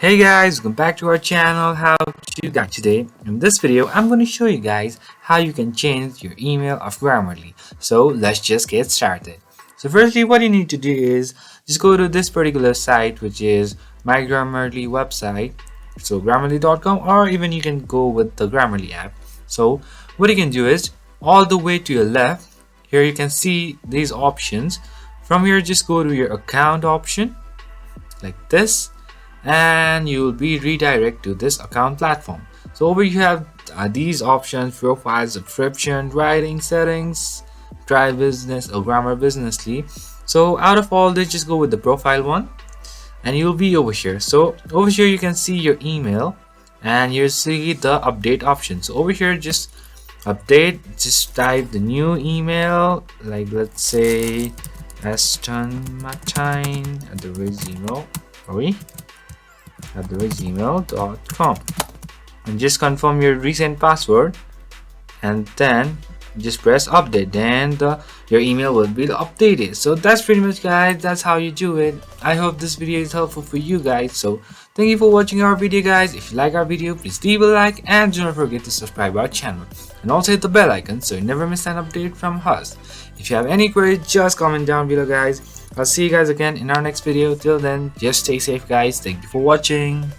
Hey guys, welcome back to our channel. How you guys today? In this video, I'm going to show you guys how you can change your email of Grammarly. So let's just get started. So firstly, what you need to do is just go to this particular site, which is my Grammarly website. So Grammarly.com, or even you can go with the Grammarly app. So what you can do is all the way to your left, here you can see these options. From here, just go to your account option like this, and you will be redirected to this account platform. So over you have these options: profile, subscription, writing, settings, try business or grammar businessly. So out of all this, just go with the profile one, and you'll be over here. So over here you can see your email, and you see the update option. So over here, just update, just type the new email, like let's say astonmartine@gmail.com, and just confirm your recent password, and then just press update. Then your email will be updated. So that's pretty much, guys, that's how you do it. I hope this video is helpful for you guys. So thank you for watching our video, guys. If you like our video, please leave a like, and do not forget to subscribe our channel, and also hit the bell icon so you never miss an update from us. If you have any queries, just comment down below, guys. I'll see you guys again in our next video. Till then, just stay safe, guys. Thank you for watching.